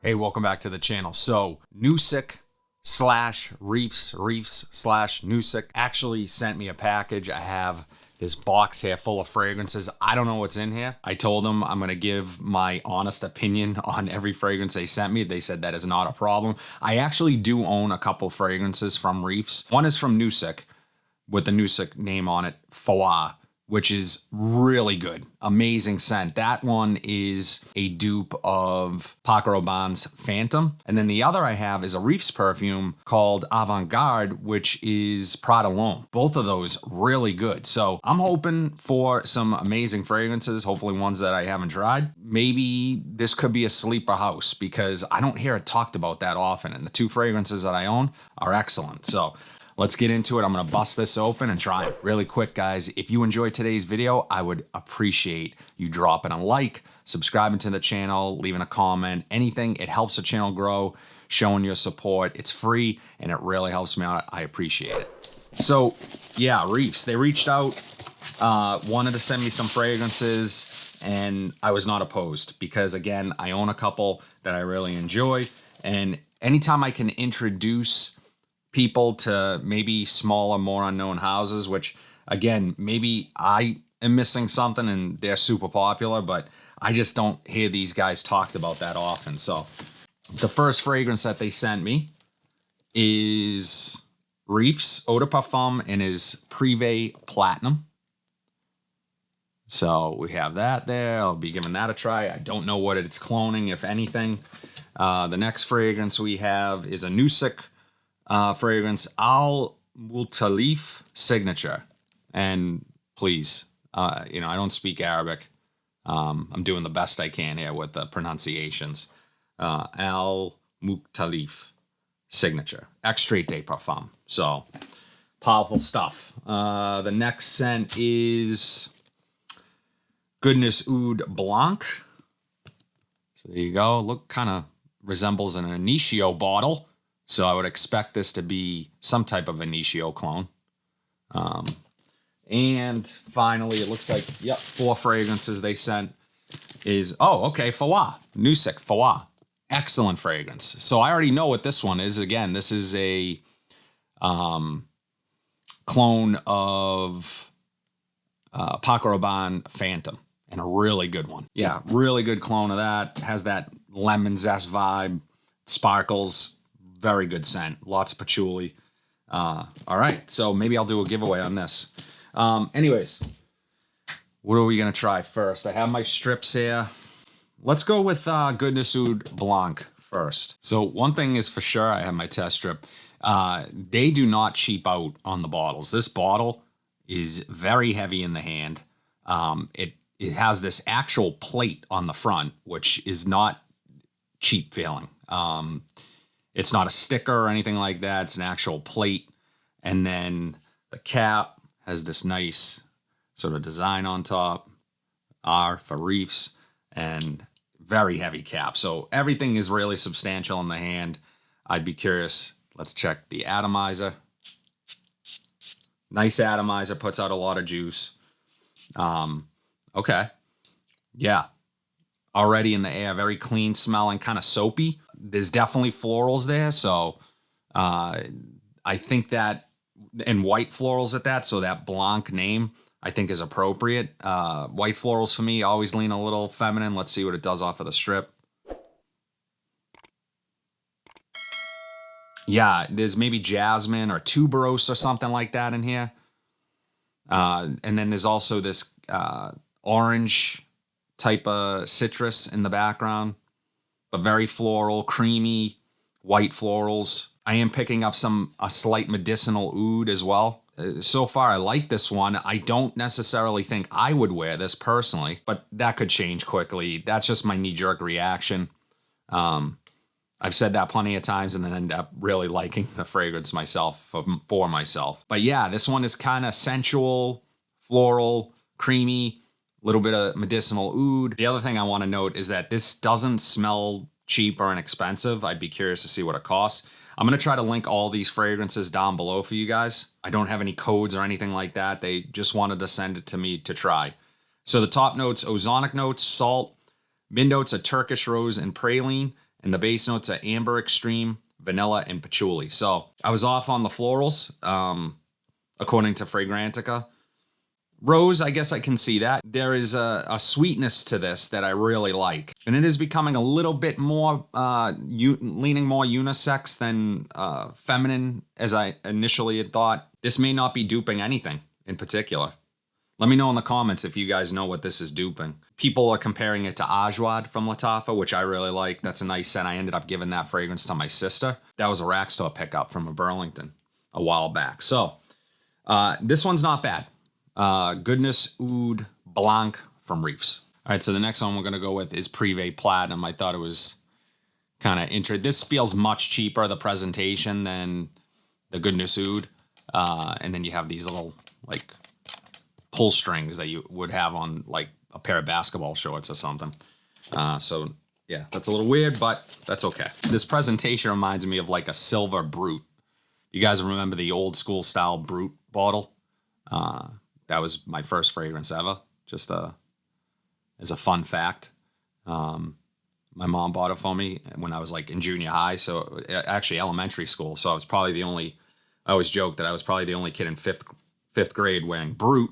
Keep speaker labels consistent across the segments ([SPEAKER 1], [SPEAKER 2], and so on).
[SPEAKER 1] Hey, welcome back to the channel. So, Nusik slash Reefs slash Nusik actually sent me a package. I have this box here full of fragrances. I don't know what's in here. I told them I'm going to give my honest opinion on every fragrance they sent me. They said that is not a problem. I actually do own a couple fragrances from Reefs. One is from Nusik with the Nusik name on it, Foie, which is really good. Amazing scent. That one is a dupe of Paco Rabanne's Phantom. And then the other I have is a Reefs perfume called Avant Garde, which is Prada L'Homme. Both of those really good. So I'm hoping for some amazing fragrances, hopefully ones that I haven't tried. Maybe this could be a sleeper house because I don't hear it talked about that often. And the two fragrances that I own are excellent. So let's get into it. I'm going to bust this open and try it. Really quick, guys, if you enjoyed today's video, I would appreciate you dropping a like, subscribing to the channel, leaving a comment, anything. It helps the channel grow, showing your support. It's free, and it really helps me out. I appreciate it. So, yeah, Reefs, they reached out, wanted to send me some fragrances, and I was not opposed because, again, I own a couple that I really enjoy, and anytime I can introduce people to maybe smaller, more unknown houses, which again, maybe I am missing something and they're super popular, but I just don't hear these guys talked about that often. So the first fragrance that they sent me is Reefs Eau de Parfum in his Privé Platinum. So we have that there. I'll be giving that a try. I don't know what it's cloning, if anything. The next fragrance we have is a Nusik fragrance, Oud Mukhtalif Signature. And please, I don't speak Arabic. I'm doing the best I can here with the pronunciations. Oud Mukhtalif Signature. Extrait de Parfum. So, powerful stuff. The next scent is Goodness Oud Blanc. So there you go. Look, kind of resembles an Initio bottle. So I would expect this to be some type of Initio clone. And finally, it looks like, yep, 4 fragrances they sent is, Foie. Nusik, Foie. Excellent fragrance. So I already know what this one is. Again, this is a clone of Paco Rabanne Phantom. And a really good one. Yeah, really good clone of that. Has that lemon zest vibe. Sparkles. Very good scent. Lots of patchouli. All right, so maybe I'll do a giveaway on this. Anyways, what are we going to try first? I have my strips here. Let's go with Goodness Oud Blanc first. So one thing is for sure, I have my test strip. They do not cheap out on the bottles. This bottle is very heavy in the hand. It has this actual plate on the front, which is not cheap feeling. It's not a sticker or anything like that. It's an actual plate. And then the cap has this nice sort of design on top. R for Reefs. And very heavy cap. So everything is really substantial in the hand. I'd be curious. Let's check the atomizer. Nice atomizer. Puts out a lot of juice. Okay. Yeah. Already in the air. Very clean smelling. Kind of soapy. There's definitely florals there, so I think that, and white florals at that, so that Blanc name I think is appropriate. White florals for me always lean a little feminine. Let's see what it does off of the strip. Yeah, there's maybe jasmine or tuberose or something like that in here. And then there's also this orange type of citrus in the background. But very floral, creamy, white florals. I am picking up a slight medicinal oud as well. So far, I like this one. I don't necessarily think I would wear this personally, but that could change quickly. That's just my knee-jerk reaction. I've said that plenty of times and then end up really liking the fragrance myself for myself. But yeah, this one is kind of sensual, floral, creamy. Little bit of medicinal oud. The other thing I want to note is that this doesn't smell cheap or inexpensive. I'd be curious to see what it costs. I'm going to try to link all these fragrances down below for you guys. I don't have any codes or anything like that. They just wanted to send it to me to try. So the top notes, ozonic notes, salt. Mid notes are Turkish rose and praline. And the base notes are amber extreme, vanilla, and patchouli. So I was off on the florals, according to Fragrantica. Rose, I guess I can see that. There is a sweetness to this that I really like. And it is becoming a little bit more, leaning more unisex than feminine as I initially had thought. This may not be duping anything in particular. Let me know in the comments if you guys know what this is duping. People are comparing it to Ajwad from Lattafa, which I really like. That's a nice scent. I ended up giving that fragrance to my sister. That was a rack store pickup from a Burlington a while back. So this one's not bad. Goodness Oud Blanc from Reefs. All right, so the next one we're going to go with is Privé Platinum. I thought it was kind of interesting. This feels much cheaper, the presentation, than the Goodness Oud. And then you have these little, like, pull strings that you would have on, like, a pair of basketball shorts or something. So, yeah, that's a little weird, but that's okay. This presentation reminds me of, like, a silver Brut. You guys remember the old school style Brut bottle? That was my first fragrance ever, just as a fun fact. My mom bought it for me when I was like in junior high, so actually elementary school. So I was probably the only, I always joke that I was probably the only kid in fifth grade wearing Brut.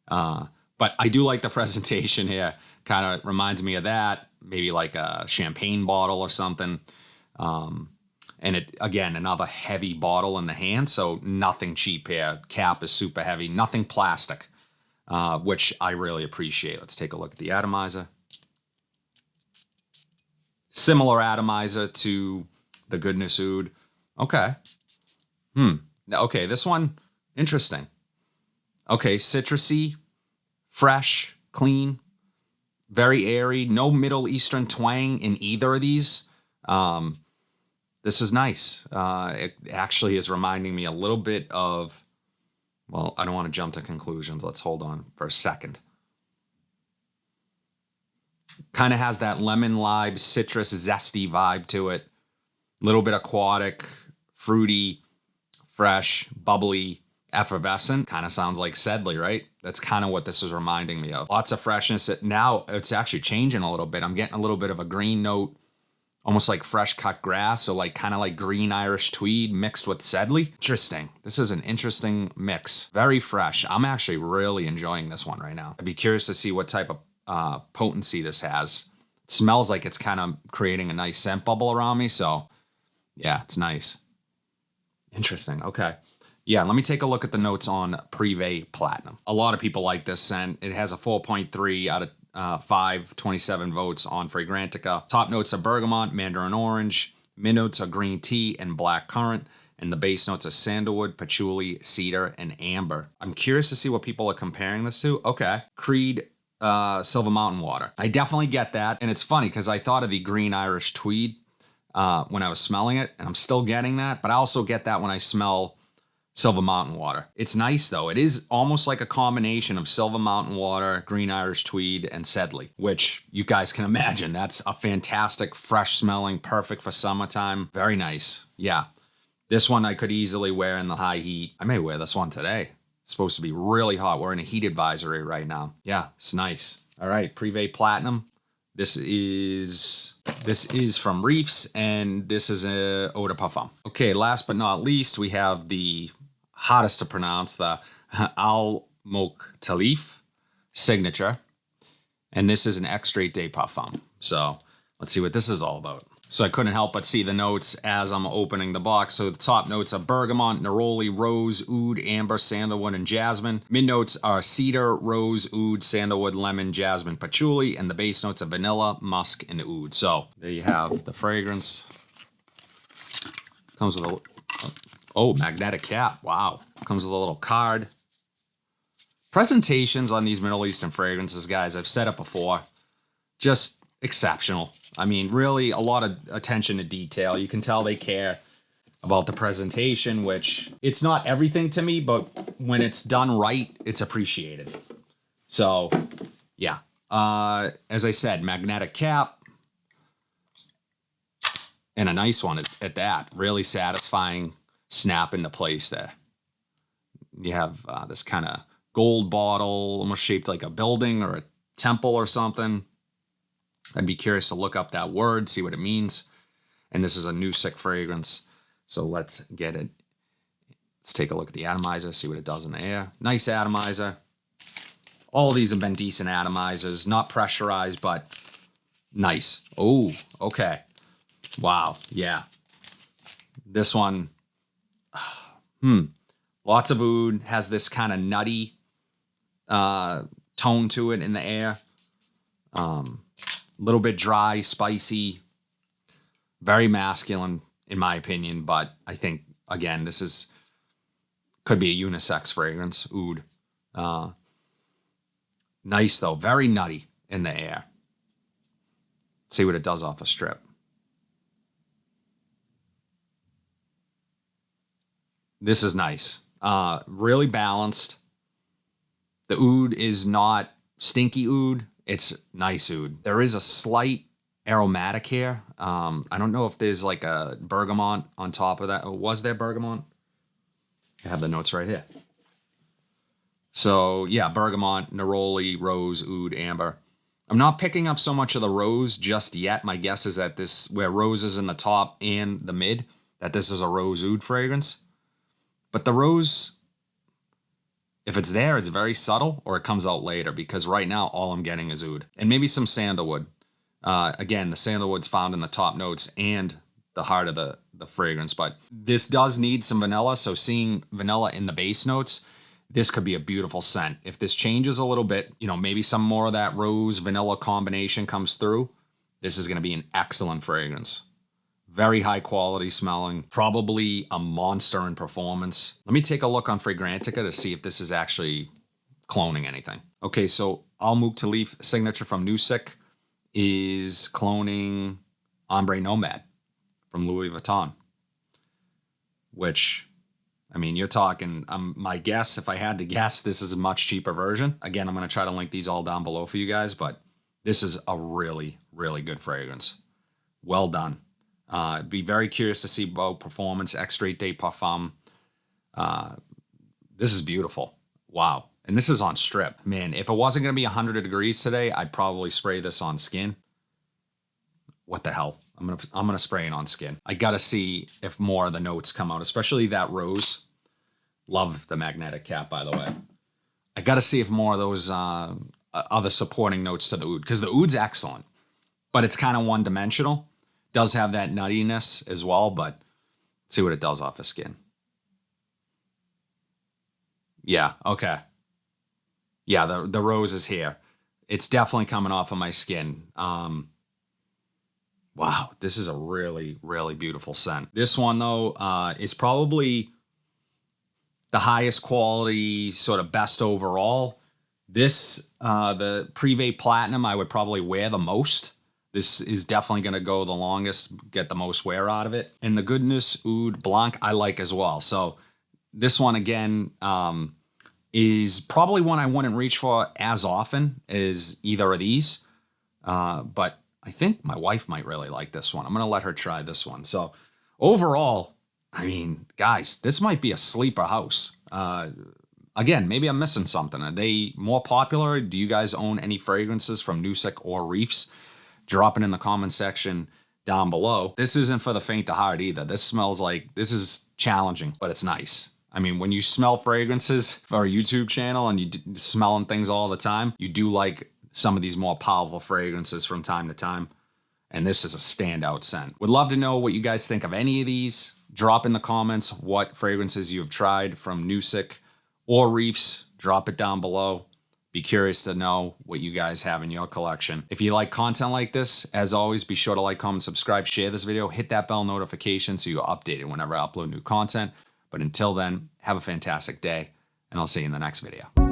[SPEAKER 1] But I do like the presentation here. Kind of reminds me of that, maybe like a champagne bottle or something. And it, again, another heavy bottle in the hand, so nothing cheap here. Cap is super heavy, nothing plastic, which I really appreciate. Let's take a look at the atomizer. Similar atomizer to the Goodness Oud. Okay. Okay, this one, interesting. Okay, citrusy, fresh, clean, very airy. No Middle Eastern twang in either of these. This is nice. It actually is reminding me a little bit of, well, I don't want to jump to conclusions. Let's hold on for a second. Kind of has that lemon lime, citrus, zesty vibe to it. A little bit aquatic, fruity, fresh, bubbly, effervescent. Kind of sounds like Sedley, right? That's kind of what this is reminding me of. Lots of freshness. Now it's actually changing a little bit. I'm getting a little bit of a green note. Almost like fresh cut grass, so like kind of like green Irish tweed mixed with Sedley. Interesting. This is an interesting mix. Very fresh. I'm actually really enjoying this one right now. I'd be curious to see what type of potency this has. It smells like it's kind of creating a nice scent bubble around me, so yeah, it's nice. Interesting. Okay. Yeah, let me take a look at the notes on Privé Platinum. A lot of people like this scent. It has a 4.3 out of 527 votes on Fragrantica. Top notes are bergamot, mandarin orange. Mid notes are green tea and black currant. And the base notes are sandalwood, patchouli, cedar, and amber. I'm curious to see what people are comparing this to. Okay. Creed Silver Mountain Water. I definitely get that. And it's funny because I thought of the green Irish tweed when I was smelling it. And I'm still getting that. But I also get that when I smell Silver Mountain Water. It's nice though. It is almost like a combination of Silver Mountain Water, green Irish tweed, and Sedley, which you guys can imagine. That's a fantastic, fresh smelling, perfect for summertime. Very nice. Yeah. This one I could easily wear in the high heat. I may wear this one today. It's supposed to be really hot. We're in a heat advisory right now. Yeah, it's nice. All right, Privé Platinum. This is from Reefs, and this is a eau de parfum. Okay, last but not least, we have the hardest to pronounce, the Mukhtalif Signature. And this is an extrait de parfum. So let's see what this is all about. So I couldn't help but see the notes as I'm opening the box. So the top notes are bergamot, neroli, rose, oud, amber, sandalwood, and jasmine. Mid notes are cedar, rose, oud, sandalwood, lemon, jasmine, patchouli. And the base notes are vanilla, musk, and oud. So there you have the fragrance. Comes with a, oh, magnetic cap. Wow. Comes with a little card. Presentations on these Middle Eastern fragrances, guys, I've said it before, just exceptional. I mean, really a lot of attention to detail. You can tell they care about the presentation, which it's not everything to me, but when it's done right, it's appreciated. So, yeah. As I said, magnetic cap. And a nice one at that. Really satisfying snap into place there. You have this kind of gold bottle, almost shaped like a building or a temple or something. I'd be curious to look up that word, see what it means. And this is a Nusic fragrance. So let's get it. Let's take a look at the atomizer, see what it does in the air. Nice atomizer. All of these have been decent atomizers. Not pressurized, but nice. Oh, okay. Wow, yeah. This one, lots of oud, has this kind of nutty tone to it in the air. A little bit dry, spicy, very masculine in my opinion, but I think, again, this could be a unisex fragrance, oud. Nice though, very nutty in the air. See what it does off a strip. This is nice. Really balanced. The oud is not stinky oud. It's nice oud. There is a slight aromatic here. I don't know if there's like a bergamot on top of that. Oh, was there bergamot? I have the notes right here. So yeah, bergamot, neroli, rose, oud, amber. I'm not picking up so much of the rose just yet. My guess is that this, where rose is in the top and the mid, that this is a rose oud fragrance. But the rose, if it's there, it's very subtle, or it comes out later, because right now all I'm getting is oud. And maybe some sandalwood. Again, the sandalwood's found in the top notes and the heart of the fragrance, but this does need some vanilla. So seeing vanilla in the base notes, this could be a beautiful scent. If this changes a little bit, you know, maybe some more of that rose vanilla combination comes through, this is going to be an excellent fragrance. Very high quality smelling, probably a monster in performance. Let me take a look on Fragrantica to see if this is actually cloning anything. Okay, so Oud Mukhtalif Signature from Nusic is cloning Ombre Nomad from Louis Vuitton, which, I mean, you're talking, my guess, if I had to guess, this is a much cheaper version. Again, I'm going to try to link these all down below for you guys, but this is a really, really good fragrance. Well done. Be very curious to see about performance, Extrait de Parfum. This is beautiful. Wow. And this is on strip. Man, if it wasn't going to be 100 degrees today, I'd probably spray this on skin. What the hell? I'm gonna spray it on skin. I gotta see if more of the notes come out, especially that rose. Love the magnetic cap, by the way. I gotta see if more of those other supporting notes to the oud, because the oud's excellent, but it's kind of one-dimensional. Does have that nuttiness as well, but let's see what it does off the skin. Yeah, okay. Yeah, the rose is here. It's definitely coming off of my skin. Wow, this is a really, really beautiful scent. This one, though, is probably the highest quality, sort of best overall. This, the Privé Platinum, I would probably wear the most. This is definitely going to go the longest, get the most wear out of it. And the Goodness Oud Blanc, I like as well. So this one, again, is probably one I wouldn't reach for as often as either of these. But I think my wife might really like this one. I'm going to let her try this one. So overall, I mean, guys, this might be a sleeper house. Again, maybe I'm missing something. Are they more popular? Do you guys own any fragrances from Nusic or Reefs? Drop it in the comment section down below. This isn't for the faint of heart either. This smells like, this is challenging, but it's nice. I mean, when you smell fragrances for a YouTube channel and you smelling things all the time, you do like some of these more powerful fragrances from time to time. And this is a standout scent. Would love to know what you guys think of any of these. Drop in the comments what fragrances you have tried from Nusic or Reefs. Drop it down below. Be curious to know what you guys have in your collection. If you like content like this, as always, be sure to like, comment, subscribe, share this video, hit that bell notification so you're updated whenever I upload new content. But until then, have a fantastic day, and I'll see you in the next video.